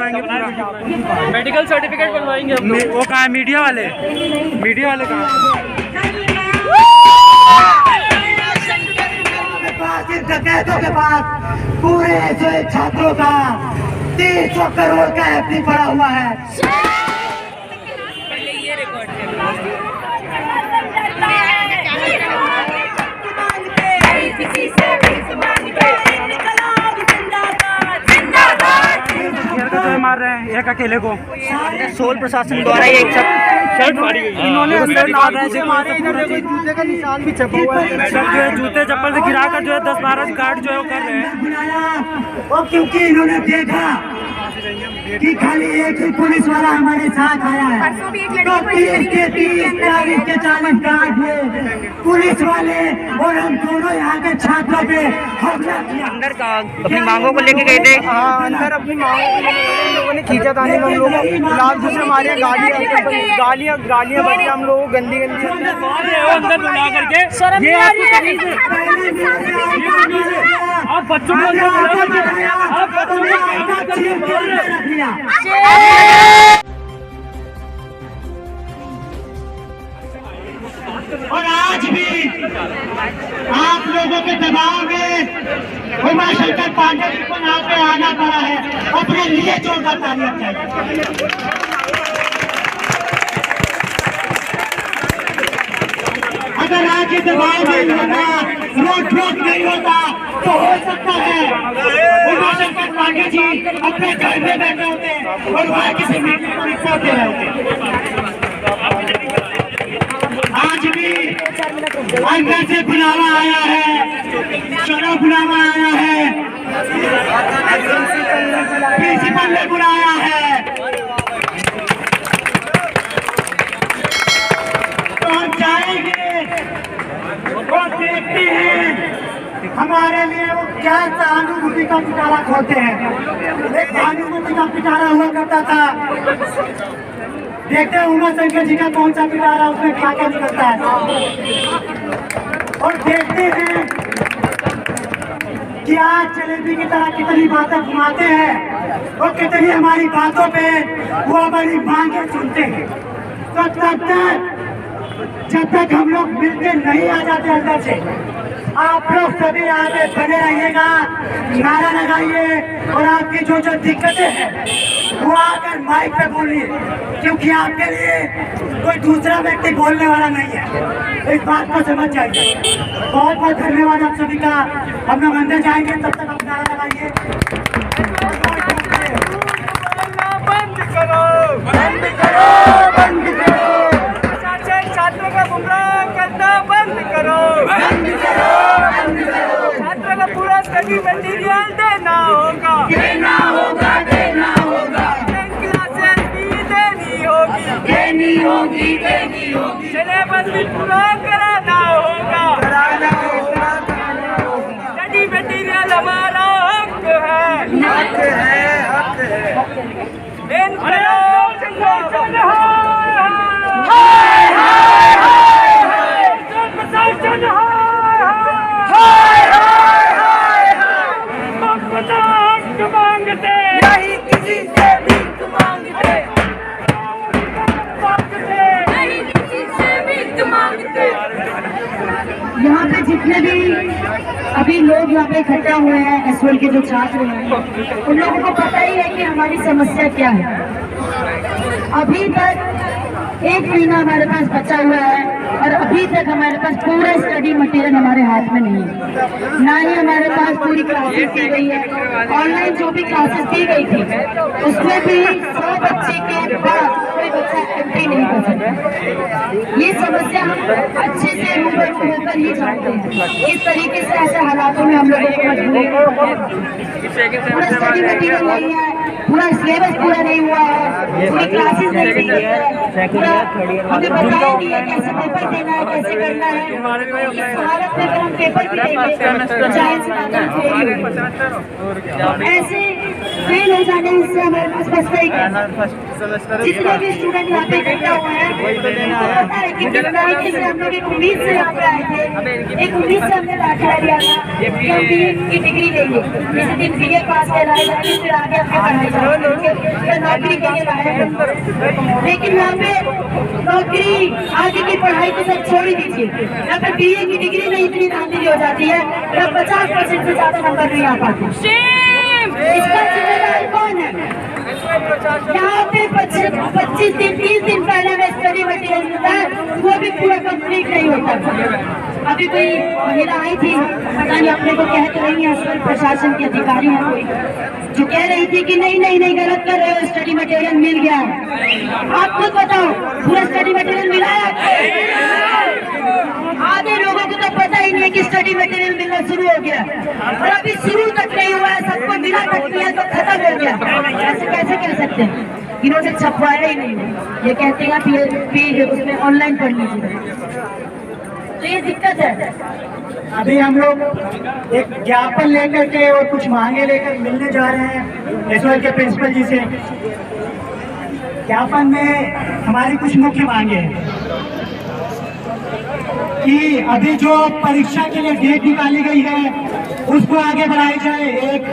Medical certificate बनवाएंगे हम लोग। वो कहाँ है? मीडिया वाले कहाँ हैं? डकैतों के पास पूरे जो छात्रों का 300 करोड़ का एफडी पड़ा हुआ है। मार रहे हैं एक अकेले को। सोल प्रशासन द्वारा ये शर्ट फाड़ी गई है। इन्होंने जूते का निशान भी छपा हुआ है। सब जो है जूते चप्पल से गिरा कर जो है 10-12 गार्ड जो है वो कर रहे हैं। और क्योंकि इन्होंने देखा कि खाली एक ही पुलिस वाला हमारे साथ आया है, तो 30 के 40 गार्ड हुए पुलिस वाले और हम दोनों यहाँ के छात्रों पे हमला किया। अंदर का अपनी मांगों को लेके गए थे। हाँ, अंदर अपनी मांगों को लेके लोगों ने खींचा था। हम लोगों को लाल दूसरे हमारे गालियाँ बची हम लोगों को गंदी अंदर बुला करके ये आप बच्चों को और आज भी आप लोगों के दबाव में उमाशंकर पांडे जी को यहाँ पे आना पड़ा है। अपने लिए जोरदार तालियां चाहिए। अगर आज के दबाव में होना रोक नहीं होता तो हो सकता है उमाशंकर पांडे जी अपने घर में बैठे होते और वहाँ किसी मीटिंग को हिस्सा दे रहे होते। आज भी अंदर से बुलावा आया है, चलो बुलावा आया है, प्रिंसिपल ने बुलाया है, तो हम जाएंगे और देखते हैं हमारे लिए वो क्या सहानुभूति का पिटारा खोलते हैं। एक सहानुभूति का पिटारा हुआ करता था, देखते हैं उमाशंकर जी का कौन सा पिटारा उसमें क्या क्या निकलता है, और देखते हैं कि आज जलेबी की तरह कितनी बातें घुमाते हैं और कितनी हमारी बातों पे वो हमारी मांगे सुनते हैं। तो तब तक जब तक हम लोग मिलते नहीं आ जाते अंदर से, आप लोग सभी यहाँ पे बने रहिएगा, नारा लगाइए और आपकी जो दिक्कतें हैं वो आकर माइक पे बोलिए, क्योंकि आपके लिए कोई दूसरा व्यक्ति बोलने वाला नहीं है। इस बात को समझ जाइए। बहुत बहुत धन्यवाद आप सभी का। हम लोग अंदर जाएंगे, तब तक आप नारा लगाइए। बंद करो, बंद करो, बंद करो, छात्रों का गुमराह करना बंद करो, बंद करो, बंद करो। छात्रों का पूरा स्टडी मटेरियल देना होगा, देना होगा, देना होगा। क्लासेस भी देनी होगी, देनी होगी, देनी होगी। सिलेबस भी पूरा कराना होगा, कराना होगा, कराना होगा। स्टडी मटेरियल हमारा हक है, हक है, हक है। इनकलाब जिंदाबाद। हाय हाय हाय, प्रशासन हाय हाय हाय हाय हाय। अपना हक मांगते नहीं, किसी से भीख मांगते नहीं, किसी से भीख मांगते। यहाँ पे जितने भी अभी लोग यहाँ पे इकट्ठा हुए हैं, एसओएल के जो छात्र हैं, उन लोगों को पता ही है कि हमारी समस्या क्या है। अभी तक 1 महीना हमारे पास बचा हुआ है और अभी तक हमारे पास पूरा स्टडी मटेरियल हमारे हाथ में नहीं है। ना ही हमारे पास पूरी क्लासेस दी गई है। ऑनलाइन जो भी क्लासेस दी गई थी उसमें भी 100 बच्चे के बाद कोई बच्चा एंट्री नहीं कर सकता। ये समस्या हम अच्छे से रूबरू होकर ही जानते हैं। इस तरीके से ऐसे हालातों में हम लोगों को पूरा स्टडी मटेरियल नहीं है, पूरा सिलेबस पूरा नहीं हुआ है, पूरी क्लासेस नहीं दी गई है, पूरा हमें बताया नहीं है कैसे पेपर देना है, कैसे करना है। इस हालत में अगर हम पेपर भी देंगे तो जाहिर सी बात है ऐसे फेल हो जाने से हमारे पास बचता ही क्या। जितने भी स्टूडेंट यहाँ पे इकट्ठा हुए हैं पता है कि जिस तरीके से हम लोग एक उम्मीद से यहाँ पे आए थे, एक उम्मीद से हमने दाखिला लिया था कि हम BA की डिग्री लेंगे, किसी दिन BA पास कराएगा, फिर आगे अपनी पढ़ाई करेंगे। का नौकरी के लिए लाया है, लेकिन यहाँ पे नौकरी आगे की पढ़ाई तो सब छोड़ ही दीजिए। यहाँ पे BA की डिग्री नहीं इतनी धांधली हो जाती है, यहाँ 50% से ज्यादा नंबर नहीं आ पाते। इसका जिम्मेदार कौन है? यहाँ पे 25 दिन 30 दिन पहले में स्टडी मटेरियल मिलता है, वो भी पूरा कंप्लीट नहीं होता। अभी कोई महिला आई थी, पता नहीं अपने को कह तो रही है, अस्पताल प्रशासन के अधिकारी हैं कोई, जो कह रही थी कि नहीं नहीं नहीं गलत कर रहे हो, स्टडी मटेरियल मिल गया है। आप खुद बताओ, पूरा स्टडी मटेरियल मिला है? आधे लोगों को तो पता ही नहीं है कि स्टडी मटेरियल मिलना शुरू हो गया, और अभी शुरू तक नहीं हुआ है, सबको मिला तक नहीं है तो खत्म हो गया। ऐसे कैसे कह सकते हैं? इन्होंने छपवाया ही नहीं है, ये कहते हैं कि उसमें ऑनलाइन पढ़ लीजिए, तो ये दिक्कत है। अभी हम लोग एक ज्ञापन लेकर के और कुछ मांगे लेकर मिलने जा रहे हैं SOL के प्रिंसिपल जी से। ज्ञापन में हमारी कुछ मुख्य मांगे हैं कि अभी जो परीक्षा के लिए डेट निकाली गई है उसको आगे बढ़ाई जाए। एक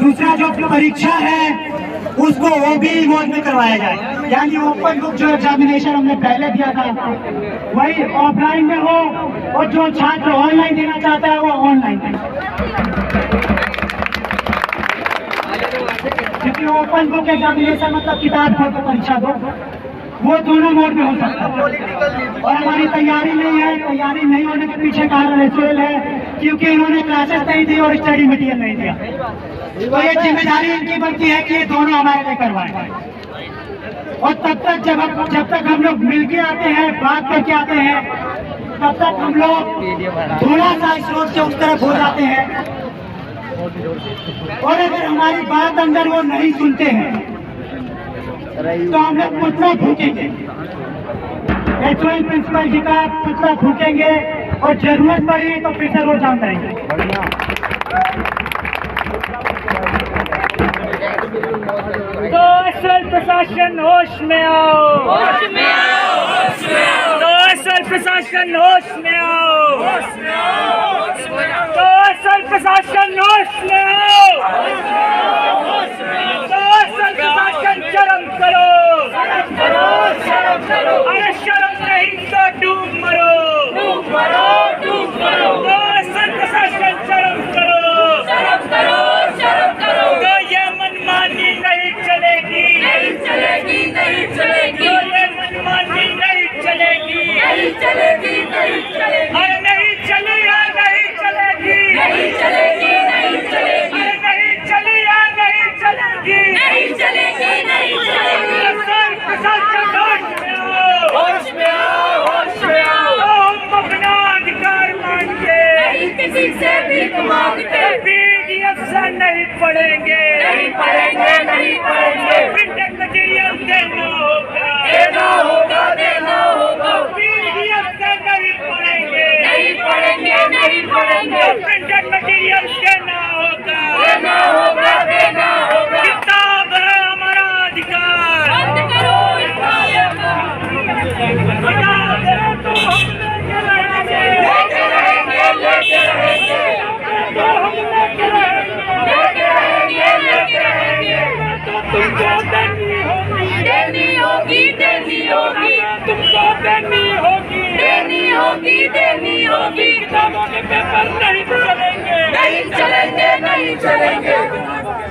दूसरा जो परीक्षा है उसको OB मोड में करवाया जाए, यानी ओपन बुक जो एग्जामिनेशन हमने पहले दिया था वही ऑफलाइन में हो, और जो छात्र ऑनलाइन देना चाहता है वो ऑनलाइन दे, क्योंकि ओपन बुक एग्जामिनेशन मतलब किताब खोल कर परीक्षा दो, वो दोनों मोड में हो सकता है। और हमारी तैयारी नहीं है, तैयारी नहीं होने के पीछे कारण SOL है, क्योंकि इन्होंने क्लासेस नहीं दी और स्टडी मटेरियल नहीं दिया। तो ये जिम्मेदारी इनकी बनती है कि ये दोनों हमारे लिए करवाएं। और तब तक जब तक हम लोग मिलके आते हैं, बात करके आते हैं, तब तक हम लोग थोड़ा सा इस रोड से उस तरफ हो जाते हैं, और अगर हमारी बात अंदर वो नहीं सुनते हैं तो हम लोग पुतला फूकेंगे, SOL प्रिंसिपल जी का पुतला फूकेंगे, और जरूरत पड़ी तो फिर से रोड जाम करेंगे। तो SOL प्रशासन होश में आओ, होश में आओ, होश में आओ। तो SOL प्रशासन होश में आओ, होश में आओ, होश में आओ। तो SOL प्रशासन होश में आओ, होश में आओ। तो SOL प्रशासन शर्म करो, शर्म करो, शर्म करो। अरे शर्म नहीं तो डूब मरो, डूब मरो, डूब मरो। तो SOL प्रशासन शर्म करो, शर्म करो, शर्म करो। तो ये मनमानी नहीं चलेगी, नहीं चलेगी, नहीं चलेगी। तो ये मनमानी नहीं चलेगी, नहीं चलेगी, नहीं चलेगी। अरे नहीं चली या नहीं चलेगी, नहीं चलेगी, नहीं चलेगी। अरे नहीं चली या नहीं चलेगी, नहीं चलेगी, नहीं चलेगी। SOL प्रशासन होश में आओ, होश में आओ। तो हम अपना अधिकार मांगे, नहीं किसी से भीख मांगते। PDF से नहीं पढ़ेंगे, नहीं पढ़ेंगे, नहीं पढ़ेंगे। प्रिंटेड मटेरियल देना होगा, देना होगा, देना होगा। PDF से नहीं पढ़ेंगे, नहीं पढ़ेंगे, नहीं पढ़ेंगे। प्रिंटेड मटेरियल देना होगा, देना होगा, देना होगा। किताब है हमारा अधिकार, बंद करो इसका किताब है तो हम लेके रहेंगे, लेके रहेंगे, तो हम लेके रहेंगे, लेके रहेंगे। तो तुमको देनी होगी, देनी होगी, देनी होगी। तुमको देनी होगी, देनी होगी, देनी होगी। किताबों के पेपर नहीं चलेंगे, नहीं चलेंगे, नहीं चलेंगे।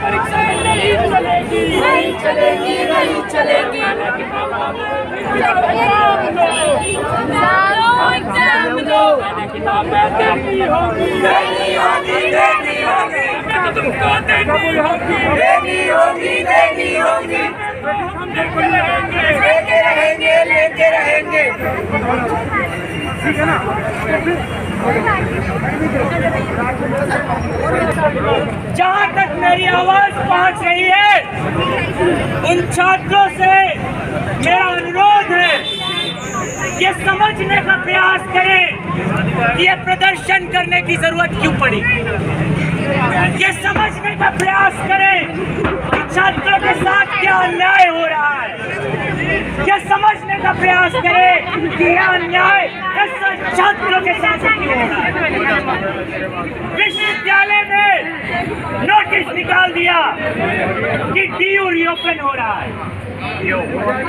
परीक्षा नहीं चलेगी, नहीं चलेगी, नहीं चलेगी। एग्जाम दो, किताबें देनी होगी, देनी होगी, देनी होगी। तुमको देनी होगी, देनी होगी, देनी होगी। हम लेके रहेंगे, लेके रहेंगे, लेके रहेंगे। ठीक है ना? जहाँ तक मेरी आवाज पहुँच रही है, उन छात्रों से मेरा अनुरोध है, ये समझने का प्रयास करें कि ये प्रदर्शन करने की जरूरत क्यों पड़ी। ये समझने का प्रयास करें कि छात्रों के साथ क्या अन्याय हो रहा है। ये समझने का प्रयास करें कि यह अन्याय असर छात्रों के साथ क्यों हो रहा है? विश्वविद्यालय ने नोटिस निकाल दिया कि डीयू रीओपन हो रहा है।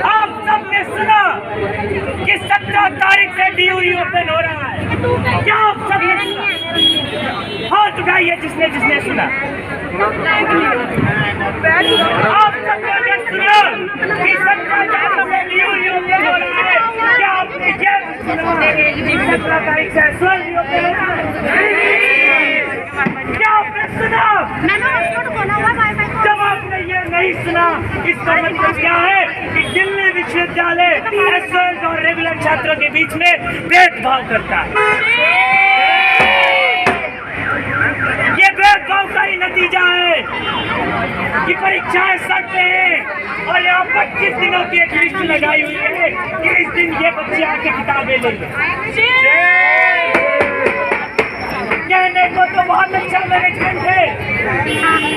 आप सबने सुना कि 17 तारीख से डीयू रीओपन हो रहा है। क्या आप सबने सुना? हाथ उठाइए जिसने जिसने सुना। आप सबने सुना कि 17 तारीख से डीयू रीओपन हो रहा है। क्या आपने क्या सुना कि 17 तारीख से एसओएल रीओपन हो रहा है? क्या आपने सुना? जब आपने ये नहीं सुना, इसका मतलब क्या है कि दिल्ली विश्वविद्यालय एसओएल और रेगुलर छात्रों के बीच में भेदभाव करता है। ये भेदभाव का ही नतीजा है कि परीक्षाएं सड़ते हैं और यहाँ 25 दिनों की एक लिस्ट लगाई हुई है कि इस दिन ये बच्चे आके किताबें लेंगे। कहने को तो बहुत अच्छा मैनेजमेंट है,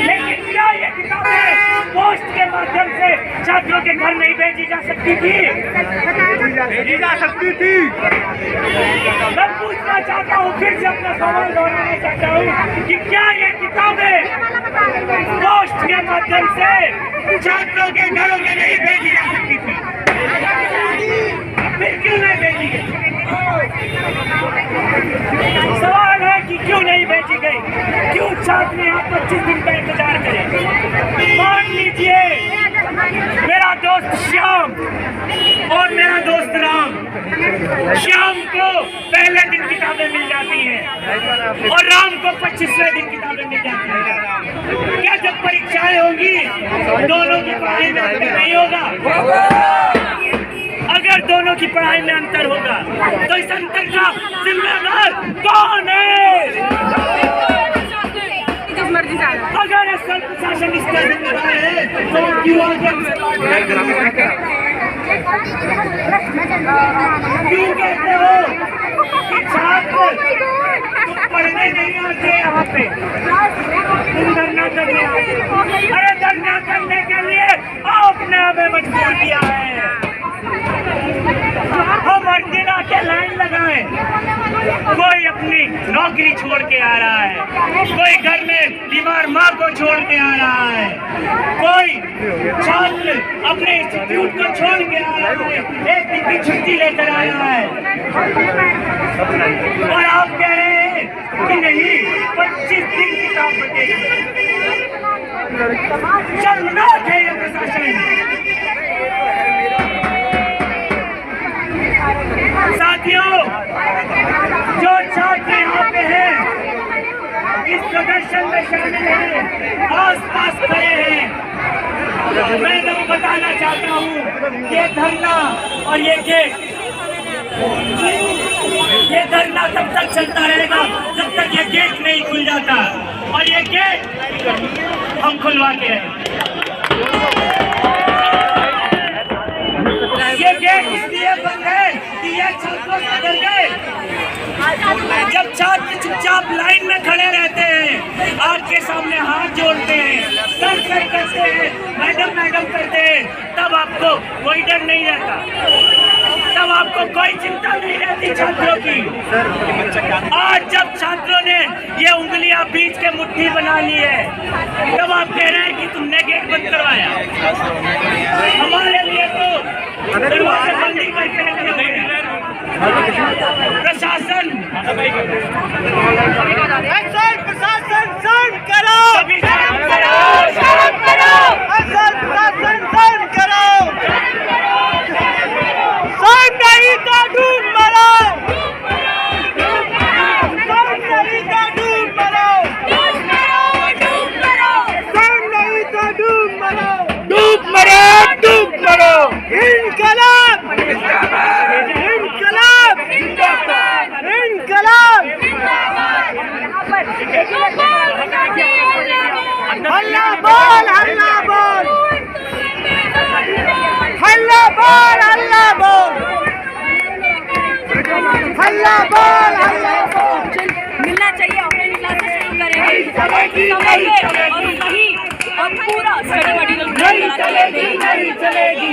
लेकिन क्या ये किताबें पोस्ट के माध्यम से छात्रों के घर नहीं भेजी जा सकती थी? भेजी जा सकती थी। मैं पूछना चाहता हूँ, फिर से अपना सवाल दोहराना चाहता हूँ कि क्या ये किताबें पोस्ट के माध्यम से छात्रों के घरों में नहीं भेजी जा सकती थी? फिर क्यों नहीं भेजी गई? सवाल है कि क्यों नहीं भेजी गई? क्यों छात्र यहाँ 25 दिन का इंतजार करें? मान लीजिए मेरा दोस्त श्याम और मेरा दोस्त राम, श्याम को पहले दिन किताबें मिल जाती हैं और राम को 25वें दिन किताबें मिल जाती हैं। क्या जब परीक्षाएं होंगी दोनों की पढ़ाई में अंतर नहीं होगा? अगर दोनों की पढ़ाई में अंतर होगा तो इस अंतर का जिम्मेदार कौन है? अगर एसएल प्रशासन इसका जिम्मेदार है तो क्यों कहते हो कि छात्र पढ़ने नहीं आते यहाँ पे, तुम धरना करने आते? अरे धरना करने के लिए आपने हमें मजबूर किया है। हम हर दिन आके लाइन लगाएं। कोई अपनी नौकरी छोड़ के आ रहा है, कोई घर में बीमार माँ को छोड़ के आ रहा है, कोई छात्र अपने इंस्टीट्यूट को छोड़ के आ रहा है, एक दिन की छुट्टी लेकर आया है और आप कह रहे हैं कि नहीं 25 दिन किताब बचेगी। शर्मनाक है ये प्रशासन। साथियों, जो छात्र यहाँ पे हैं, इस प्रदर्शन में शामिल हैं, आस-पास खड़े हैं, मैं तो बताना चाहता हूँ ये धरना और ये धरना तब तक चलता रहेगा जब तक ये गेट नहीं खुल जाता, और ये गेट हम खुलवा के रहेंगे। ये गेट इसलिए बंद है कि ये छात्रों से डर गए। जब छात्र चुपचाप लाइन में खड़े रहते हैं, आपके सामने हाथ जोड़ते हैं, सर करते हैं, मैडम मैडम करते हैं, तब आपको कोई डर नहीं रहता, तब आपको कोई चिंता नहीं रहती छात्रों की। आज जब छात्रों ने ये उंगलियां बीच के मुट्ठी बना ली है, तब आप कह रहे हैं कि तुमने गेट बंद करवाया। हमारे लिए तो दरवाजे बंद ही करके रखे हुए हैं। प्रशासन प्रशासन शांत करो, शांत करो, शांत करो, प्रशासन शांत करो, शांत नहीं तो डूब मरो, शांत नहीं तो डूब मरो, शांत नहीं तो डूब मरो, डूब मरो, डूब मरो। इनकलाब, इनकलाब, इनकलाब, हल्ला बोल, हल्ला बोल, हल्ला बोल, हल्ला बोल, हल्ला बोल, हल्ला बोल। मिलना चाहिए, ऑफलाइन क्लासेस शुरू करेंगे समय पे और सही और पूरा स्टडी मटेरियल नहीं चलेगी, नहीं चलेगी।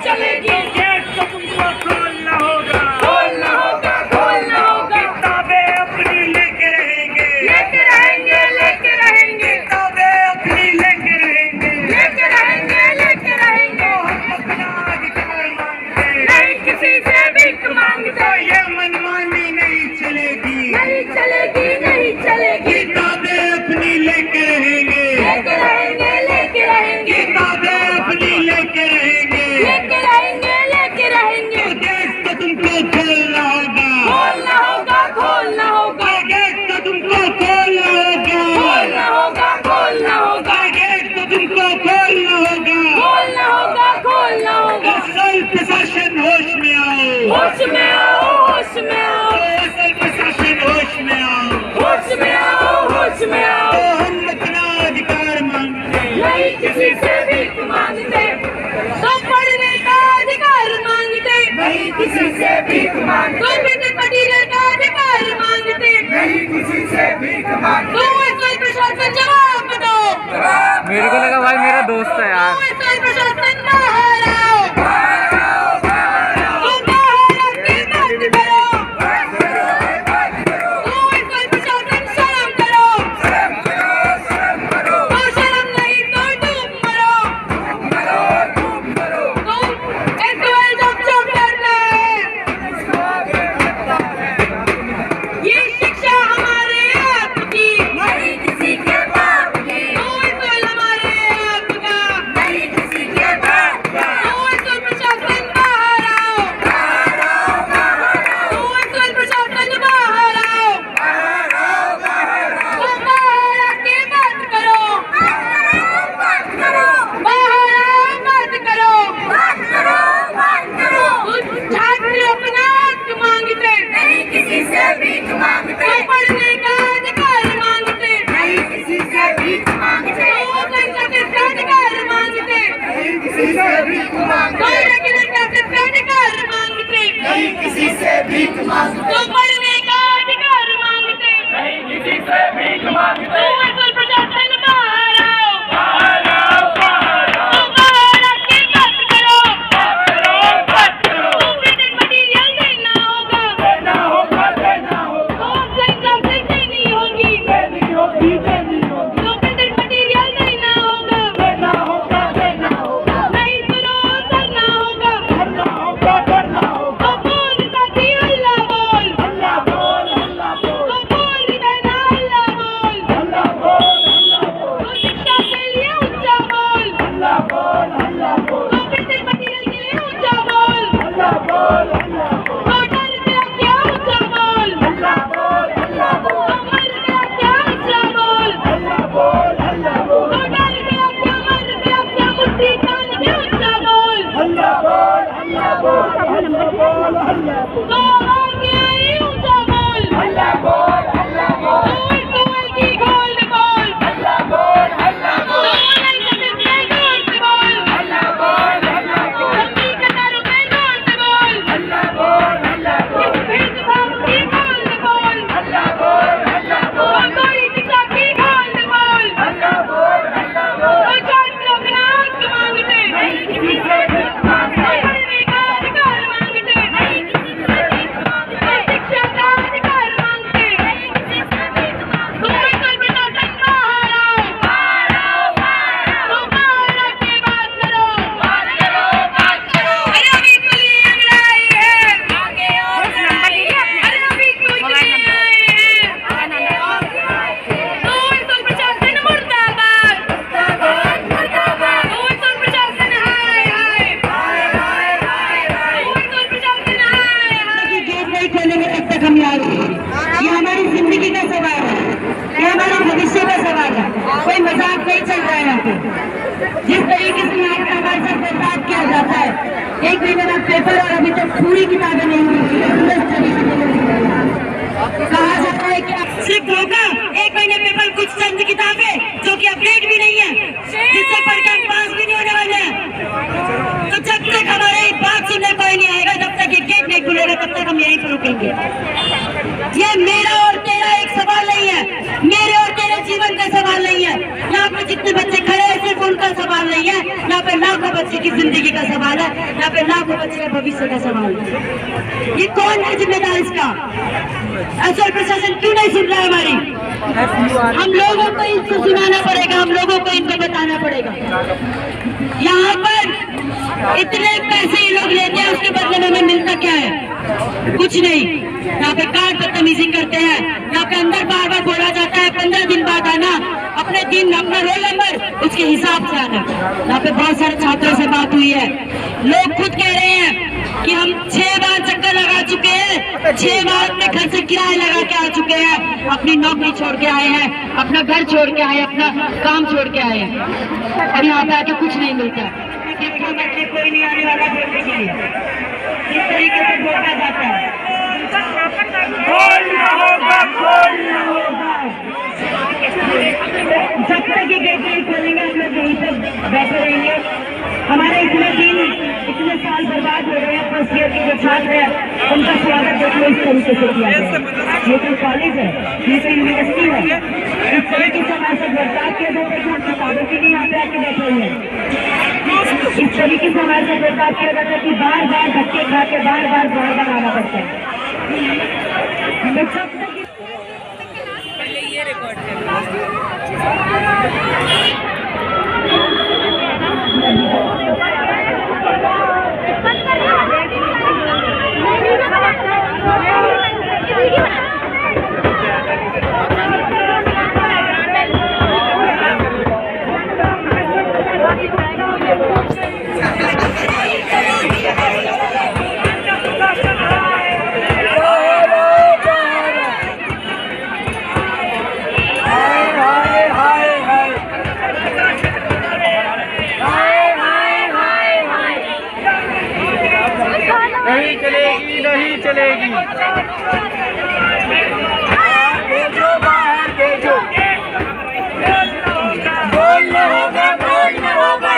चलेगी। गेट तो तुमको खोलना होगा, खोलना होगा, खोलना होगा। किताबें अपनी लेके रहेंगे, लेके रहेंगे, लेके रहेंगे, किताबें अपनी लेके रहेंगे, लेके रहेंगे, लेके रहेंगे। अपना अधिकार मांगते, नहीं किसी से भीख मांगते, ये मनमानी नहीं चलेगी, नहीं चलेगी, नहीं चलेगी। किताबें अपनी लेके रहेंगे, लेके रहेंगे, लेके रहेंगे, किताबें अपनी लेके रहेंगे, लेके रहेंगे, लेके रहेंगे। गेट तो तुमको खोलना होगा, खोलना होगा, खोलना होगा, गेट तो तुमको खोलना होगा, खोलना होगा, खोलना होगा, गेट तो तुमको खोलना होगा। खोलना होगा, खोलना होगा। असल प्रशासन होश में आओ, होश में आओ, होश में आओ, असल प्रशासन होश में आओ, होश में आओ, होश में आओ। तो हम अपना अधिकार मांगते हैं, नहीं किसी से भीख मांगते, तो पढ़ने का अधिकार मांगते, नहीं किसी से भीख मांगते। तो वेतन मटीरियल का अधिकार मांगते, नहीं किसी से भीख मांगते। तो ऐसा प्रशासन जवाब दो, मेरे को लगा भाई मेरा दोस्त है यार। तो ऐसा प्रशासन बाहर आओ, तो बाहर आके बात करो, तो ऐसा प्रशासन शर्म करो, तो शर्म नहीं तो डूब मरो, तो SOL जब करना है, ये शिक्षा हमारे आपकी, नहीं किसी के बाप की। तो SOL हमारे आपका, नहीं किसी के बाप का। तो SOL प्रशासन बाहर आओ, तो SOL प्रशासन बाहर आओ, तो बाहर आके बात करो, बाहर आओ बात करो, छात्र अपना हक मांगते, नहीं किसी से भीख मांगते। तो पढ़ने का अधिकार मांगते, नहीं किसी से भीख मांगते। तो संसद का अधिकार मांगते, नहीं किसी से भीख मांगते। तो रेगुलर क्लासेस का अधिकार मांगते, नहीं किसी से भीख मांगते। तो पढ़ने का अधिकार मांगते, नहीं किसी से भीख मांगते। तो SOL प्रशासन बाहर आओ, बाहर आओ, बाहर आओ, तो बाहर आके बात करो, बात करो। तो वेतन मटीरियल देना होगा, देना होगा, देना होगा। तो ऑफलाइन क्लासेस देनी होगी, देनी होगी, देनी होगी। तो वेतन मटीरियल देना होगा, देना होगा, देना होगा। नहीं तो रोज करना होगा, करना होगा, करना होगा। तो बोल साथी अल्लाह बोल, अल्लाह बोल, अल्लाह बोल। तो बोल बहना अल्लाह बोल, अल्लाह बोल, अल्लाह बोल। तो शिक्षा के लिए ऊंचा बोल, अल्लाह बोल, अल्लाह बोल। तो वेतन मटीरियल के लिए ऊंचा बोल, अल्लाह बोल, अल्लाह बोल। तो डर गया क्या ऊंचा बोल, अल्लाह बोल, अल्लाह बोल। तो मर गया क्या ऊंचा बोल, अल्लाह बोल, अल्लाह बोल। तो डर गया क्या, मर गया क्या, मुट्ठी तान के ऊंचा बोल, अल्लाह बोल, अल्लाह बोल, अल्लाह बोल, अल्लाह बोल। तो आगे आई ऊंचा बोल, अल्लाह बोल, अल्लाह बोल। तो SOL की गोल्ड बोल, अल्लाह बोल, अल्लाह बोल। तो ऑनलाइन क्लासेस में गोल्ड बोल, अल्लाह बोल, अल्लाह बोल। लंबी कतारों में गोल्ड बोल, अल्लाह बोल, अल्लाह बोल। इस भेदभाव की गोल्ड बोल, अल्लाह बोल, अल्लाह बोल। तो कोई शिक्षा की गोल्ड बोल, अल्लाह बोल, अल्लाह बोल। तो छात्र अपना हक मांगते, नहीं किसी से भीख मांगते। पढ़ने का अधिकार मांगते, नहीं किसी से भीख मांगते। शिक्षा का अधिकार मांगते, नहीं किसी से भीख मांगते। तो SOL प्रशासन बाहर आओ, बाहर आओ, बाहर आओ। तो बाहर आके बात करो, बात करो, बात करो। अरे अभी पुलिस आई है, आगे और अरे अभी कोई नहीं आए हैं, तो SOL प्रशासन मुर्दाबाद, मुर्दाबाद, मुर्दाबाद। तो SOL प्रशासन हाय हाय, हाय हाय, हाय हाय। तो SOL प्रशासन हाय हाय। कि गेट नहीं खोलेंगे तब तक हम यहाँ रहेंगे। ये हमारी जिंदगी का सवाल है, ये हमारे भविष्य का सवाल है। कोई मजाक नहीं चल रहा है यहाँ पे। जिस तरीके से यहाँ पे हमारे साथ बर्बाद किया जाता है, 1 महीने बाद पेपर और अभी तक पूरी किताबें नहीं मिलती है। कहा जाता है कि आप सिर्फ होगा 1 महीने पेपर, कुछ चंद किताबें जो कि अपडेट भी नहीं है, जिससे पढ़ के हम पास भी नहीं होने वाले हैं। तो जब तक हमारी बात सुनने कोई नहीं आएगा, जब तक ये गेट नहीं खुलेगा, तब तक हम यहीं पर रुकेंगे। ये मेरा और तेरा एक सवाल नहीं है, मेरे और तेरे जीवन का सवाल नहीं है। यहाँ पे जितने बच्चे खड़े हैं सिर्फ उनका सवाल नहीं है, यहाँ पे लाखों बच्चे की जिंदगी का सवाल है, यहाँ पे लाखों बच्चे के भविष्य का सवाल है। ये कौन है जिम्मेदार इसका? एसएल प्रशासन क्यों नहीं सुन रहा है हमारी? हम लोगों को इनको सुनाना पड़ेगा, हम लोगों को इनको बताना पड़ेगा। यहाँ पर इतने पैसे ये लोग लेते हैं, उसके बदले में हमें मिलता क्या है? कुछ नहीं। यहाँ पे कार्ड बदतमीजी करते हैं, यहाँ पे अंदर बार बार बोला जाता है 15 दिन बाद आना, अपने दिन अपना रोल नंबर उसके हिसाब से आना। यहाँ पे बहुत सारे छात्रों से बात हुई है, लोग खुद कह रहे हैं कि हम 6 बार चक्कर लगा चुके हैं, 6 बार अपने घर से किराया लगा के आ चुके हैं, अपनी नौकरी छोड़ के आए हैं, अपना घर छोड़ के आए, अपना काम छोड़ के आए हैं, और यहाँ पे आके कुछ नहीं मिलता। कोई नहीं आने वाला बोलने के लिए, इस तरीके से बोला जाता है। जब तक ये गेट नहीं खोलेंगे हम लोग यहीं पर बैठे रहेंगे। हमारे इतने दिन इतने साल बर्बाद हो रहे हैं, फर्स्ट ईयर के जो छात्र हैं उनका स्वागत देखो इस तरीके से किया जाए। ये तो कॉलेज है, ये तो यूनिवर्सिटी है, इस तरीके से हमारे साथ बर्ताव किया जाता है कि हम किताबों के लिए यहाँ पे आके बैठे हुए हैं। इस तरीके से हमारे साथ बर्ताव किया जाता है कि बार बार धक्के खा के बार बार आना पड़ता है। ये रिकॉर्ड नहीं चलेगी। भेजो बाहर, भेजो। बोलना होगा, बोलना होगा,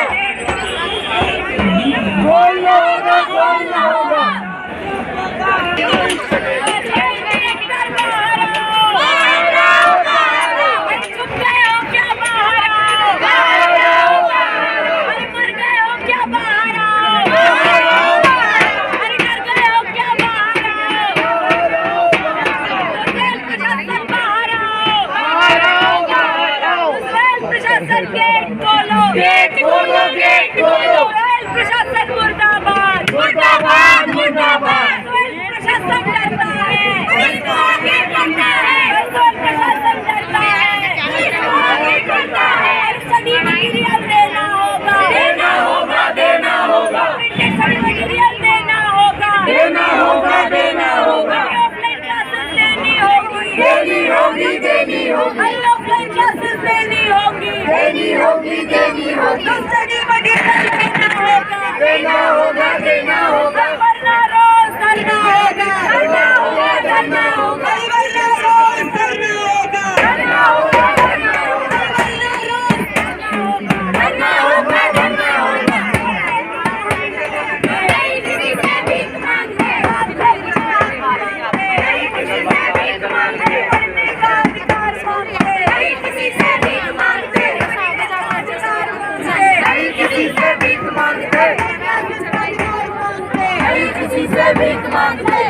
बोलना होगा, बोलना होगा। प्रशासन मुर्दाबाद, मुर्दाबाद, मुर्दाबाद। प्रशासन डरता है, प्रशासन डरता है। स्टडी मटीरियल देना होगा, देना होगा, देना होगा। प्रिंटेड स्टडी मटीरियल देना होगा, देना होगा, देना होगा। ऑफलाइन क्लासेस देनी होगी, देनी होगी, देनी होगी। ऑफलाइन क्लासेस देनी होगी, देनी होगी, देनी होगी। स्टडी मटीरियल देना होगा, देना होगा। वरना रोज करना होगा, करना होगा, करना होगा। वरना रोज करना होगा, करना होगा, करना होगा। वरना रोज करना होगा, करना होगा, करना होगा। नहीं किसी से भीख मांगते, नहीं किसी से भीख मांगते, पढ़ने का अधिकार मांगते, नहीं किसी से भीख मांगते, नहीं किसी से भीख मांगते, किसी से भीख मांगते,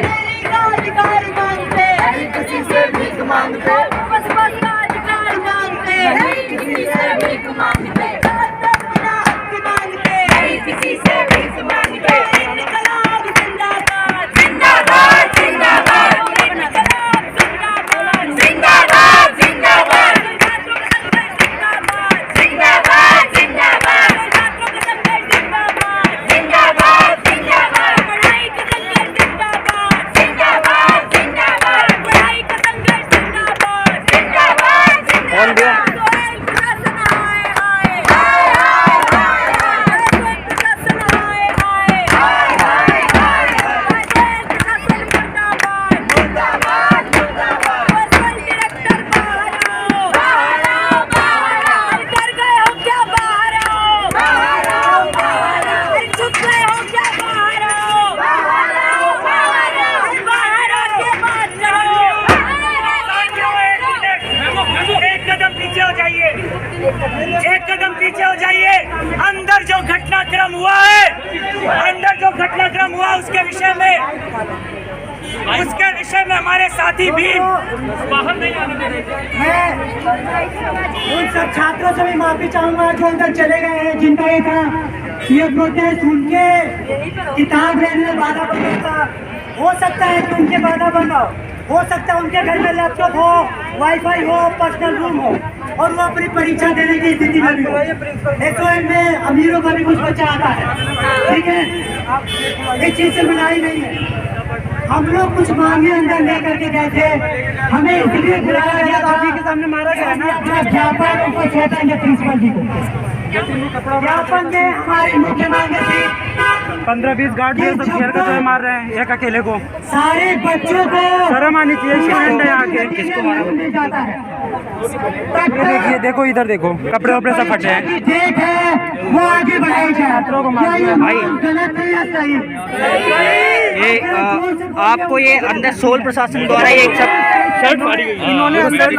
अधिकार मांगते, नहीं किसी से भीख मांगते, बस बस का अधिकार मांगते, नहीं किसी से भीख मांगते, अपना हक मांगते, नहीं किसी से भीख मांगते। इनकलाब जिंदाबाद, जिंदाबाद, जिंदाबाद। इनकलाब जिंदाबाद, जिंदाबाद, जिंदाबाद। छात्रों का संघर्ष जिंदाबाद, जिंदाबाद, जिंदाबाद। छात्रों का संघर्ष जिंदाबाद, जिंदाबाद, जिंदाबाद। पढ़ाई का संघर्ष जिंदाबाद, जिंदाबाद, जिंदाबाद। पढ़ाई का संघर्ष जिंदाबाद, जिंदाबाद, जिंदाबाद। प्रशासन हाय हाय, हाय हाय हाय। प्रशासन हाय हाय, घटनाक्रम हुआ उसके विषय में हमारे साथी भी बाहर नहीं आने देंगे। मैं उन सब छात्रों से भी माफी चाहूंगा जो उधर चले गए हैं, जिनका ये था ये प्रोटेस्ट उनके किताब लेने में बाधा बन था। हो सकता है कि उनके बाधा बना हो सकता है उनके घर में लैपटॉप हो, वाईफाई हो, पर्सनल रूम हो और वो अपनी परीक्षा देने की स्थिति में भी हो। SOM में अमीरों का भी कुछ बच्चा आता है, ठीक है, इस चीज से बुराई नहीं है। हम लोग कुछ मांगे अंदर लेकर के गए थे, हमें इसलिए बुलाया गया था के सामने मारा गया ना, ज्ञापन उनको सौंपेंगे प्रिंसिपल जी को। ज्ञापन में हमारी मुख्य मांगे थी 15-20 गार्ड जो घेर कर जो मार रहे हैं एक अकेले को, सारे बच्चों को शर्म आनी चाहिए। स्टूडेंट है आके किसको मारा जाता है। देखिए, देखो इधर देखो, कपड़े वपड़े सब फटे हैं। देख है वो आगे बढ़ाई जाए। छात्रों को मार दिया भाई। गलत नहीं या सही? ये आपको ये अंदर सोल प्रशासन द्वारा ये शर्ट फाड़ी गई। इन्होंने अंदर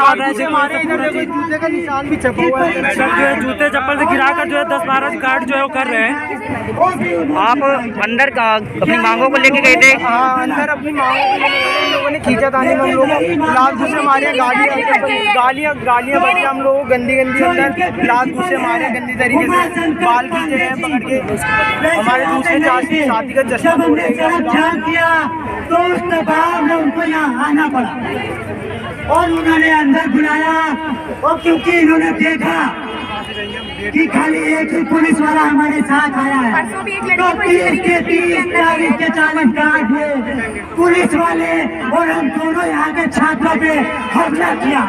जूते का निशान भी छपा हुआ है। जो है जूते चप्पल से गिरा कर जो है 10-12 गार्ड जो है वो कर रहे हैं। आप अंदर अपनी मांगों को लेके गए थे? हाँ, अंदर अपनी मांगों को लेके लोगों ने खींचा था, हम लोग लाल घुसे मारे, गालियाँ बची हम लोग गंदी अंदर लाल घुसे मारे गंदी तरीके से, बाल खींचे हैं पकड़ के, हमारे दूसरे साथी का चश्मा तोड़ किया तो उस दबाव में उनको यहाँ आना पड़ा और उन्होंने अंदर बुलाया। और क्योंकि इन्होंने देखा कि खाली एक ही पुलिस वाला हमारे साथ आया है, तो 30 के 40 के 40 गार्ड थे पुलिस वाले और हम दोनों यहाँ के छात्रों पे हमला किया।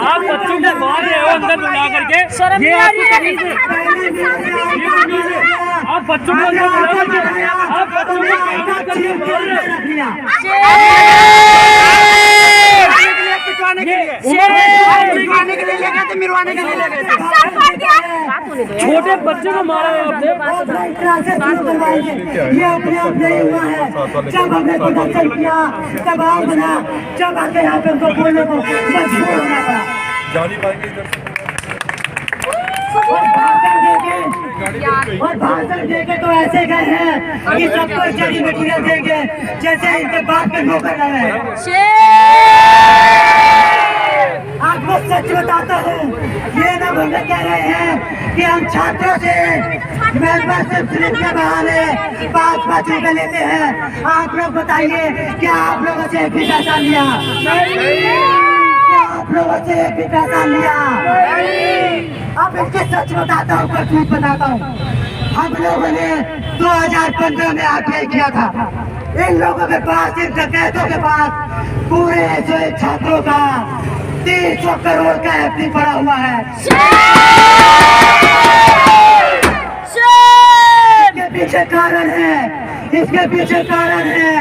आप बच्चों को मार रहे हो अंदर बुला करके, ये आपको तमीज है? आप बच्चों को अंदर बुला करके, आप बच्चों को अंदर करके बोल रहे छोटे बच्चे को मारा है आपने। ये अपने आप नहीं हुआ है, जब हमने पता चल किया दबाव बना, जब आके यहाँ पे उनको बोलने को मजबूर होना पड़ा। और भाषण देके तो ऐसे गए हैं कि सबको स्टडी मटीरियल देंगे जैसे इनके बात पे नौकर लग रहे हैं। आपको सच बताता हूँ, ये ना मुझे कह रहे हैं कि हम छात्रों से मेंबरशिप स्लिप के बहाने 5-5 रुपए लेते हैं। आप लोग बताइए, क्या आप लोगों से एक भी पैसा लिया? क्या आप लोगों से एक भी पैसा लिया? अब इनके सच बताता हूँ, पर झूठ बताता हूँ। हम लोगों ने 2015 में आगे किया था। इन लोगों के पास, इन डकैतों के पास पूरे जो छात्रों का 300 करोड़ का FD पड़ा हुआ है। इसके पीछे कारण है, इसके पीछे कारण है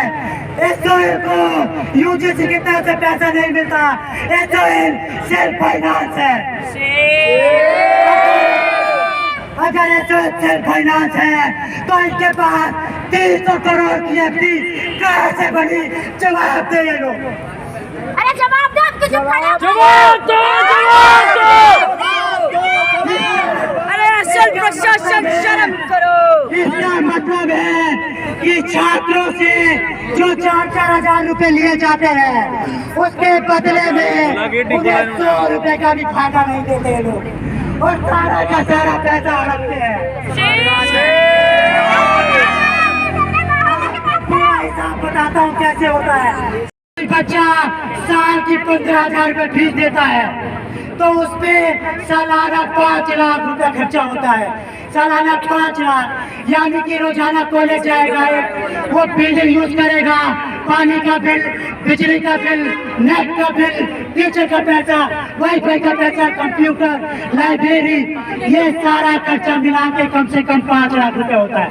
SOM को UGC की तरफ से पैसा नहीं मिलता। SOM सेल्फ फाइनेंस है। अगर SOM सेल्फ फाइनेंस है तो इनके पास 300 करोड़ की FD कहाँ से बनी? जवाब दे ये लोग। अरे जवाब दो, आपको जवाब दो। अरे असल प्रशासन शर्म करो। इसका मतलब है कि छात्रों से जो 4-4 हजार रुपए लिए जाते हैं, उसके बदले में उन्हें 100 रुपए का भी फायदा नहीं देते हैं लोग, और सारा का सारा पैसा अड़कते हैं। पूरा हिसाब बताता हूँ कैसे होता है। बच्चा साल की 15,000 रुपए फीस देता है तो उसमें सालाना 5 लाख रुपए खर्चा होता है। सालाना 5 लाख, यानी कि रोजाना कॉलेज जाएगा, वो बिल्डिंग यूज करेगा, पानी का बिल, बिजली का बिल, नेट का बिल, टीचर का पैसा, वाईफाई का पैसा, कंप्यूटर, लाइब्रेरी, ये सारा खर्चा मिला के कम से कम 5 लाख रुपए होता है।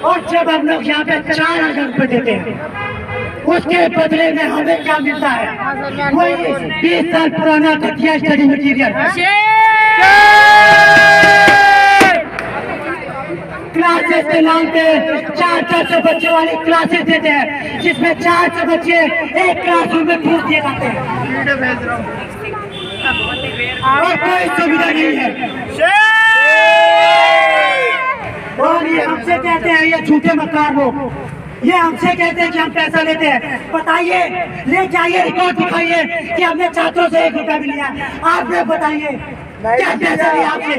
और जब हम लोग यहाँ पे 4,000 रुपए देते हैं, उसके बदले में हमें क्या मिलता है? वही 20 साल पुराना घटिया स्टडी मटीरियल। क्लासेस के नाम पे 400 बच्चों वाली क्लासेस देते हैं, जिसमें 400 बच्चे एक क्लासरूम में फूस दिए जाते हैं और कोई सुविधा नहीं है। और ये हमसे कहते हैं, ये झूठे मक्कार लोग, ये हमसे कहते हैं कि हम पैसा लेते हैं। बताइए, ले जाइए, रिकॉर्ड दिखाइए कि हमने छात्रों से 1 रुपया भी लिया। आपने बताइए क्या पैसा लिया आपने?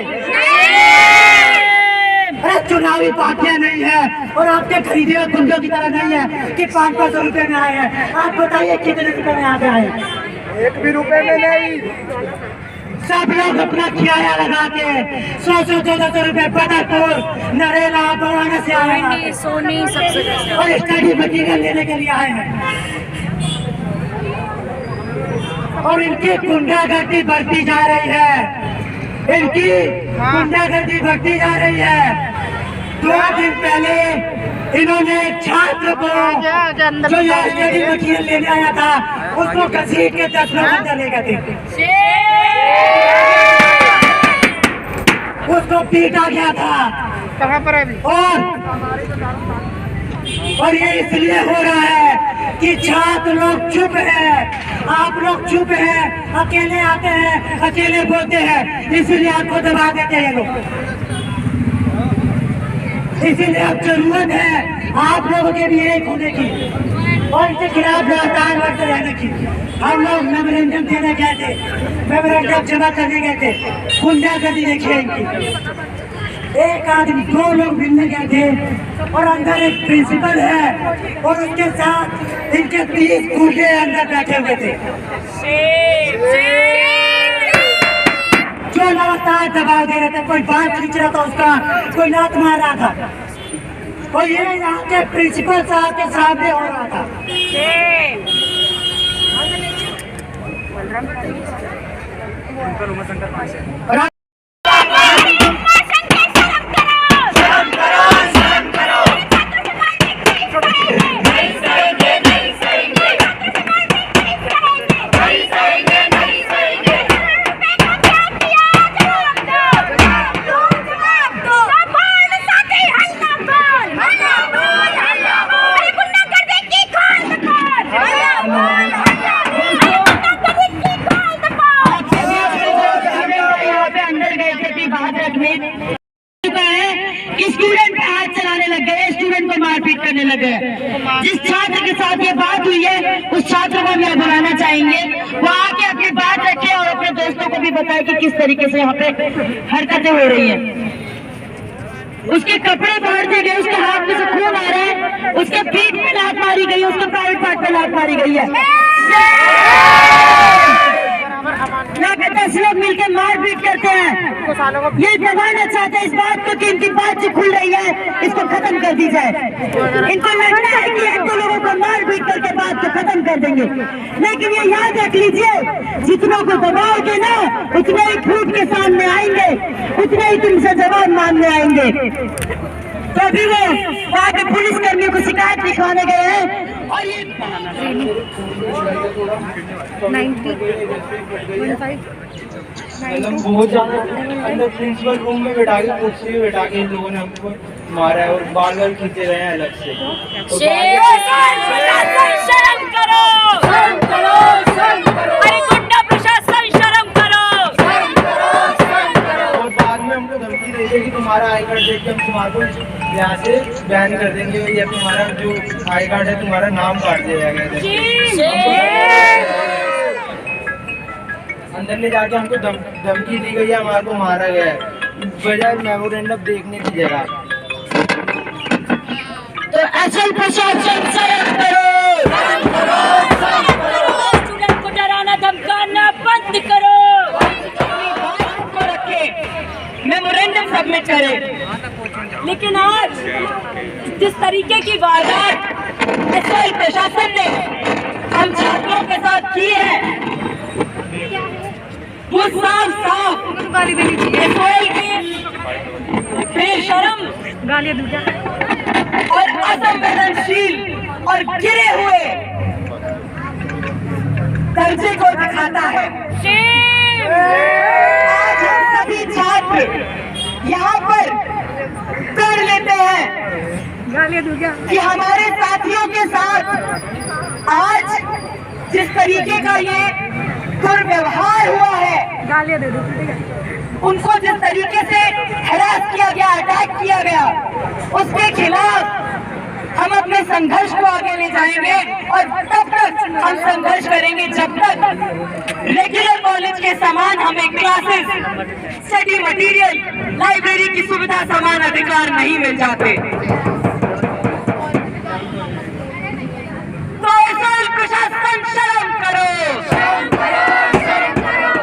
अरे चुनावी पार्टियां नहीं है और आपके खरीदे हुए गुंडों की तरह नहीं है कि 500 रुपए में आए हैं। आप बताइए कितने रुपए में आगे आए? 1 भी रुपए में नहीं। सब लोग अपना किराया लगा के 100-200 रुपए बदरपुर, नरेला, बड़ाना से आए हैं सोनी सबसे और स्टडी मटीरियल लेने के लिए आए हैं। और इनकी गुंडागर्दी बढ़ती जा रही है, इनकी गुंडागर्दी बढ़ती जा रही है। 2 दिन पहले इन्होंने एक छात्र को जो यहाँ स्टडी मटीरियल लेने आया था उसको घसीट के 10 लोग अंदर ले गए थे, उसको पीटा गया था। कहाँ पर अभी? और ये इसलिए हो रहा है कि छात्र लोग चुप है, आप लोग चुप हैं, अकेले आते हैं, अकेले बोलते हैं, इसीलिए आपको दबा देते हैं लोग। इसीलिए अब जरूरत है आप लोगों के भी एक होने की और इनके खिलाफ लगातार लड़ते रहने की। हम लोग मेमोरेंडम देने गए थे, मेमोरेंडम जमा करने गए थे, गुंडागर्दी देखिए इनकी। एक आदमी 2 लोग मिलने गए थे और अंदर एक प्रिंसिपल है और उसके साथ इनके 30 गुंडे अंदर बैठे हुए थे जो लगातार दबाव दे रहे थे। कोई बात खींच रहा था उसका, कोई लात मार रहा था, और ये यहाँ के प्रिंसिपल साहब के सामने हो रहा था। स्टूडेंट पे हाथ चलाने लग गए, स्टूडेंट को मारपीट करने लग गए। जिस छात्र के साथ ये बात हुई है उस छात्र को हम बुलाना चाहेंगे, वो आके अपनी बात रखे और अपने दोस्तों को भी बताए कि किस तरीके से यहाँ पे हरकतें हो रही हैं। उसके कपड़े फाड़ दिए गए, उसके हाथ में से खून आ रहा है, उसके पीठ में लात मारी गई है, उसके प्राइवेट पार्ट में लात मारी गई है। यहाँ पे 10 लोग मिलकर मारपीट करते हैं। ये दबाना चाहते हैं इस बात को कि इनकी बात जो खुल रही है इसको खत्म कर दी जाए। इनको लगता है कि 1-2 लोगों को मारपीट करके बात को खत्म कर देंगे, लेकिन ये याद रख लीजिए, जितनों को दबाओगे ना उतने ही फूट के सामने आएंगे, उतने ही तुमसे जवाब मांगने आएंगे। तो अभी वो वहाँ के पुलिस कर्मियों को शिकायत लिखवाने गए हैं और ये 90 बहुत ज्यादा अंदर प्रिंसिपल रूम में बैठा के कुर्सी में बैठा के इन लोगों ने हमको मारा है और बाल खींचे गए हैं अलग से। शर्म करो, अरे गुंडा प्रशासन शर्म करो। और बाद में हमको धमकी दे दी कि तुम्हारा आई कार्ड देख के हम तुम्हारे को यहाँ से बैन कर देंगे या तुम्हारा जो आई कार्ड है तुम्हारा नाम काट दिया जाएगा। अंदर ले जाके हमको धमकी दी गई है, हमारे को मारा गया है बजाय मेमोरेंडम देखने की जगह। तो असल प्रशासन शर्म करो, स्टूडेंट को डराना धमकाना बंद करो, मेमोरेंडम सबमिट करें। लेकिन आज जिस तरीके की वारदात असल प्रशासन ने हम छात्रों के साथ की है वो साफ गाली देनी चाहिए, बेशरम गालियां दूँ क्या? और असंवेदनशील और गिरे हुए दर्जे को दिखाता है। आज हम सभी छात्र यहाँ पर कर कहते हैं कि हमारे साथियों के साथ आज जिस तरीके का ये दुर्व्यवहार हुआ है, उनको जिस तरीके से हैरास किया गया, अटैक किया गया, उसके खिलाफ हम अपने संघर्ष को आगे ले जाएंगे। और तब तक हम संघर्ष करेंगे जब तक रेगुलर कॉलेज के समान हमें क्लासेस, स्टडी मटेरियल, लाइब्रेरी की सुविधा, समान अधिकार नहीं मिल जाते। तो ऐसा प्रशासन शर्म करो,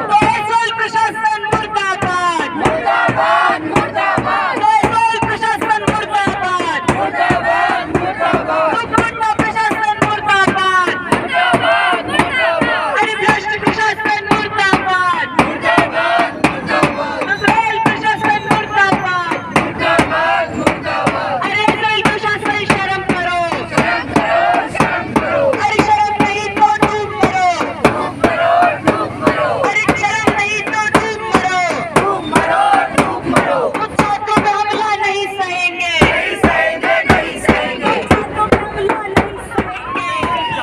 तो ऐसा प्रशासन मुर्दाबाद, मुर्दाबाद, मुर्दाबाद, तो ऐसा प्रशासन मुर्दाबाद, मुर्दाबाद, मुर्दाबाद, तो प्रशासन मुर्दाबाद, मुर्दाबाद, मुर्दाबाद, अरे भ्रष्ट प्रशासन मुर्दाबाद, मुर्दाबाद, मुर्दाबाद, इस्राइल प्रशासन मुर्दाबाद, मुर्दाबाद, मुर्दाबाद, अरे इस्राइल प्रशासन शर्म करो, शर्म करो, शर्म करो, अरे शर्म नहीं तो डूब मरो, डूब मरो, डूब मरो, अरे शर्म नहीं तो डूब मरो, डूब मरो, डूब मरो, कुछ छात्रों पे हमला नहीं सहेंगे, नहीं सहेंगे, नहीं सहेंगे, छात्रों पे हमला नहीं सहेंगे।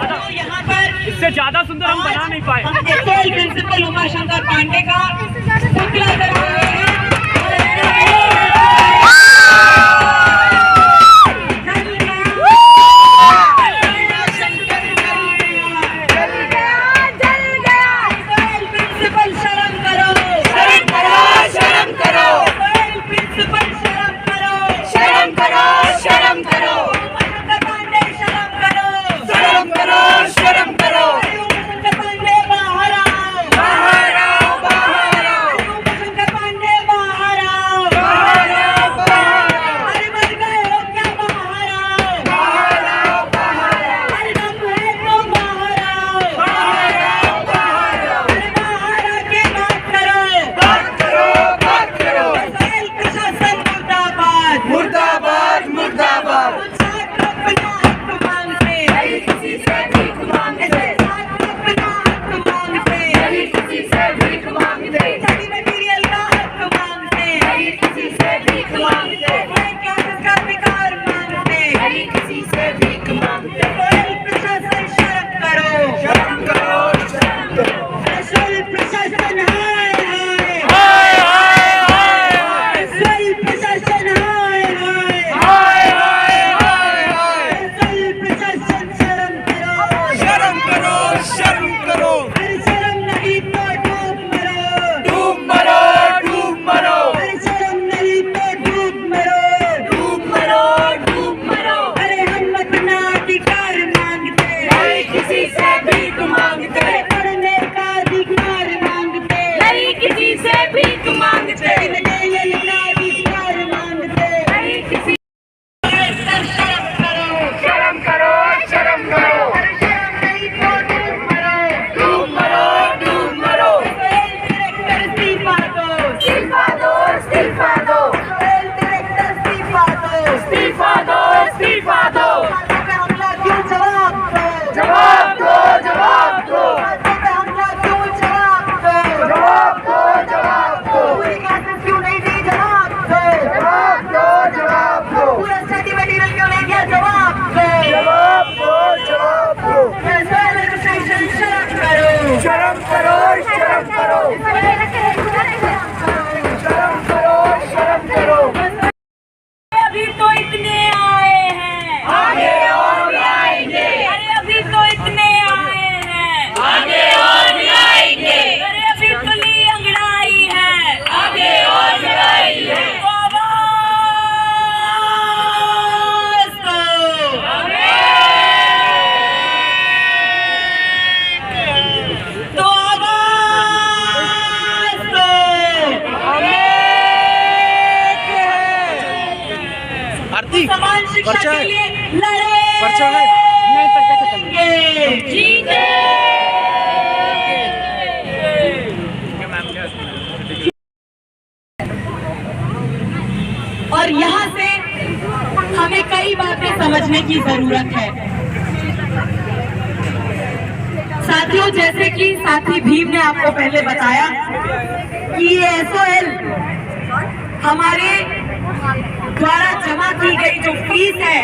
तो यहाँ पर इससे ज्यादा सुंदर हम बना नहीं पाए। हम एसओएल प्रिंसिपल उमाशंकर पांडे का पुतला कर रहे हैं। प्रिंसिपल शर्म करो, शर्म करो, शर्म करो, प्रिंसिपल शर्म करो, शर्म करो, शर्म करो, उमाशंकर पांडे शर्म करो, शर्म करो, शर्म करो, उमाशंकर पांडे बाहर आओ, बाहर आओ, बाहर आओ, उमाशंकर पांडे बाहर आओ, बाहर आओ, बाहर आओ, अरे मर गए हो क्या, बाहर आओ, बाहर आओ, बाहर आओ, अरे दम है तो बाहर आओ, बाहर आओ, बाहर आओ, अरे बाहर आके बात करो, बात करो, बात करो, इस्राइल प्रशासन मुर्दाबाद, मुर्दाबाद, मुर्दाबाद, छात्र अपना हक मांगते, नहीं किसी से भीख मांगते, छात्र अपना हक मांगते, नहीं किसी से भीख मांगते, स्टडी मटेरियल का हक मांगते, नहीं किसी से भीख मांगते, क्लासेस का अधिकार मांगते, नहीं किसी से भीख मांगते। इस्राइल प्रशासन शर्म करो, शर्म करो, शर्म करो, इस्राइल प्रशासन हाय हाय, हाय हाय हाय, इस्राइल प्रशासन हाय हाय, हाय हाय हाय, इस्राइल प्रशासन शर्म करो, शर्म करो, शर्म करो, अरे शर्म नहीं तो डूब मरो, डूब मरो, डूब मरो, अरे शर्म नहीं तो डूब मरो, डूब मरो, डूब मरो, अरे हम अपना अधिकार मांगते, नहीं किसी से भीख मांगते, पढ़ने का अधिकार मांगते, नहीं किसी से भीख मांगते, मटेरियल का अधिकार मांगते, नहीं किसी शर्म करो, शर्म करो, शर्म करो, अरे शर्म नहीं तो डूब मरो, डूब मरो, डूब मरो, डायरेक्टर इस्तीफा दो, इस्तीफा दो, इस्तीफा दो, डायरेक्टर इस्तीफा दो, इस्तीफा दो, इस्तीफा दो, छात्रों पे हमला क्यों, जवाब दो, जवाब दो, जवाब दो, छात्रों पे हमला क्यों, जवाब दो, जवाब दो, जवाब दो, पूरी क्लासेस क्यों नहीं दी, जवाब दो, जवाब दो, जवाब दो, पूरा स्टडी मटेरियल क्यों नहीं दिया, जवाब दो, जवाब दो, जवाब दो, इस्राइल प्रशासन शर्म करो, शर्म करो, शर्म करो, शर्म करो, शर्म करो, अभी तो इतने आए हैं, आगे और भी आएंगे, अरे अभी तो इतने आए हैं, आगे और भी आएंगे, अरे अभी खुली अंगड़ाई है, आगे और भी आएंगे, आवाज़ दो, तो आवाज़ दो, समान शिक्षा के लिए लड़े, पर्चा है नहीं, पर्चा खत्म, जीते। और यहाँ से हमें कई बातें समझने की जरूरत है साथियों, जैसे कि साथी भीम ने आपको पहले बताया कि ये एसओएल हमारे द्वारा जमा की गई जो फीस है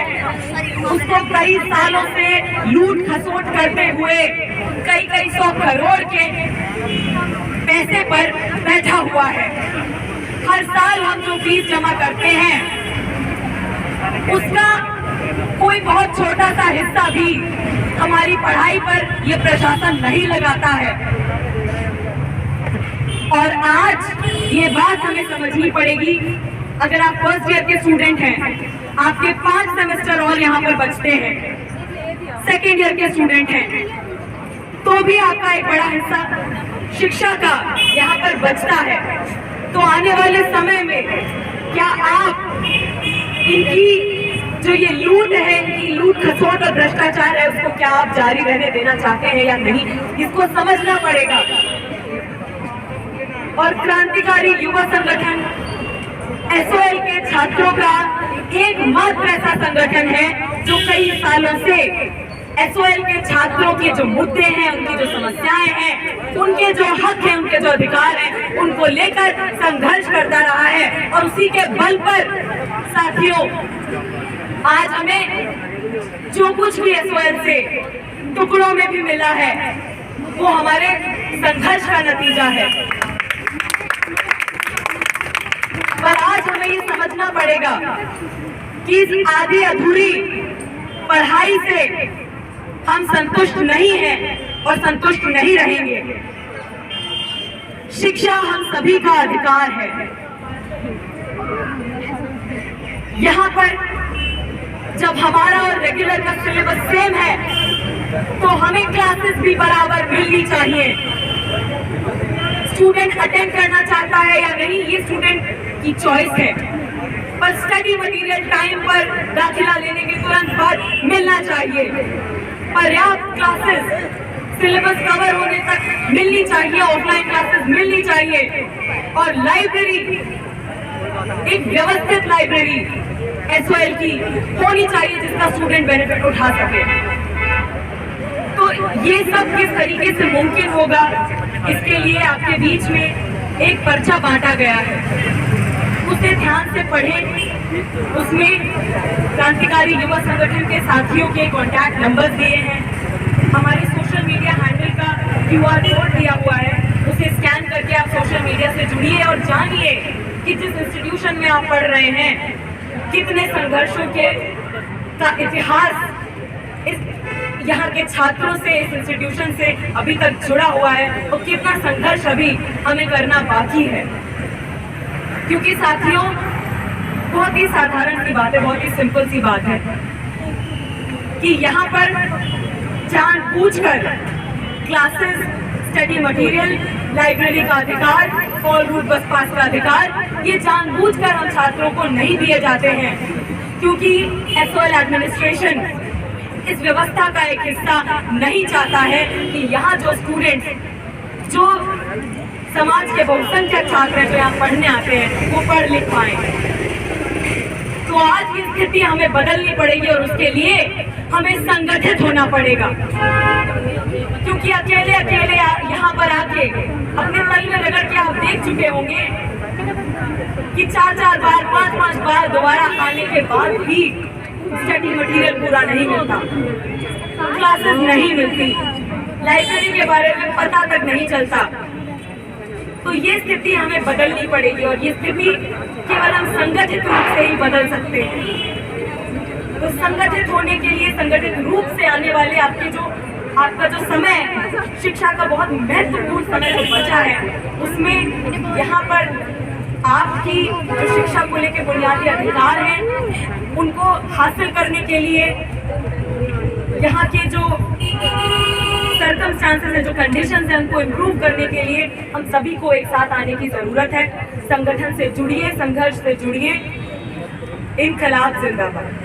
उसको कई सालों से लूट खसोट करते हुए कई 100 करोड़ के पैसे पर बैठा हुआ है। हर साल हम जो फीस जमा करते हैं उसका कोई बहुत छोटा सा हिस्सा भी हमारी पढ़ाई पर ये प्रशासन नहीं लगाता है। और आज ये बात हमें समझनी पड़ेगी, अगर आप फर्स्ट ईयर के स्टूडेंट हैं, आपके 5 सेमेस्टर और यहाँ पर बचते हैं, सेकेंड ईयर के स्टूडेंट हैं, तो भी आपका एक बड़ा हिस्सा शिक्षा का यहाँ पर बचता है। तो आने वाले समय में क्या आप इनकी जो ये लूट है, इनकी लूट खसोट और भ्रष्टाचार है, उसको क्या आप जारी रहने देना चाहते हैं या नहीं, इसको समझना पड़ेगा। और क्रांतिकारी युवा संगठन एसओएल के छात्रों का एकमात्र ऐसा संगठन है जो कई सालों से एसओएल के छात्रों के जो मुद्दे हैं, उनकी जो समस्याएं हैं, उनके जो हक हैं, उनके जो अधिकार हैं, उनको लेकर संघर्ष करता रहा है। और उसी के बल पर साथियों, आज हमें जो कुछ भी एसओएल से टुकड़ों में भी मिला है वो हमारे संघर्ष का नतीजा है। पर आज हमें ये समझना पड़ेगा कि इस आधी अधूरी पढ़ाई से हम संतुष्ट नहीं हैं और संतुष्ट नहीं रहेंगे। शिक्षा हम सभी का अधिकार है। यहाँ पर जब हमारा और रेगुलर का सिलेबस सेम है तो हमें क्लासेस भी बराबर मिलनी चाहिए। स्टूडेंट अटेंड करना चाहता है या नहीं, ये स्टूडेंट की चॉइस है, पर स्टडी मटेरियल टाइम पर दाखिला लेने के तुरंत बाद मिलना चाहिए। पर्याप्त क्लासेस सिलेबस कवर होने तक मिलनी चाहिए, ऑफलाइन क्लासेस मिलनी चाहिए। और लाइब्रेरी, एक व्यवस्थित लाइब्रेरी एसओएल की होनी चाहिए जिसका स्टूडेंट बेनिफिट उठा सके। तो ये सब किस तरीके से मुमकिन होगा, इसके लिए आपके बीच में एक पर्चा बांटा गया है, उसे ध्यान से पढ़ें। उसमें क्रांतिकारी युवा संगठन के साथियों के कॉन्टैक्ट नंबर दिए हैं, हमारे सोशल मीडिया हैंडल का QR कोड दिया हुआ है, उसे स्कैन करके आप सोशल मीडिया से जुड़िए और जानिए कि जिस इंस्टीट्यूशन में आप पढ़ रहे हैं कितने संघर्षों का इतिहास इस यहाँ के छात्रों से, इस इंस्टीट्यूशन से अभी तक जुड़ा हुआ है और कितना संघर्ष अभी हमें करना बाकी है। क्योंकि साथियों, बहुत ही साधारण सी बात है, बहुत ही सिंपल सी बात है कि यहाँ पर जानबूझकर क्लासेस, स्टडी मटेरियल, लाइब्रेरी का अधिकार और रूट बस पास का अधिकार, ये जानबूझकर हम छात्रों को नहीं दिए जाते हैं, क्योंकि एसओएल एडमिनिस्ट्रेशन इस व्यवस्था का एक हिस्सा नहीं चाहता है कि यहाँ जो स्टूडेंट्स, जो समाज के बहुसंख्यक छात्र जो यहाँ पढ़ने आते हैं वो पढ़ लिख पाए। तो आज की स्थिति हमें बदलनी पड़ेगी और उसके लिए हमें संगठित होना पड़ेगा, क्योंकि अकेले यहाँ पर आके अपने तल में रगड़ के आप देख चुके होंगे कि 4-4 बार, 5-5 बार दोबारा आने के बाद भी स्टडी मटेरियल पूरा नहीं मिलता, क्लासेस नहीं मिलती, लाइब्रेरी के बारे में पता तक नहीं चलता। तो ये स्थिति हमें बदलनी पड़ेगी और ये स्थिति केवल हम संगठित रूप से ही बदल सकते हैं। तो संगठित होने के लिए, संगठित रूप से आने वाले आपका जो समय, शिक्षा का बहुत महत्वपूर्ण समय जो बचा है, उसमें यहाँ पर आपकी जो शिक्षा को लेकर बुनियादी अधिकार हैं उनको हासिल करने के लिए, यहाँ के जो सर्कमस्टांसेस हैं, जो कंडीशंस हैं, उनको इम्प्रूव करने के लिए हम सभी को एक साथ आने की ज़रूरत है। संगठन से जुड़िए, संघर्ष से जुड़िए। इनकलाब जिंदाबाद।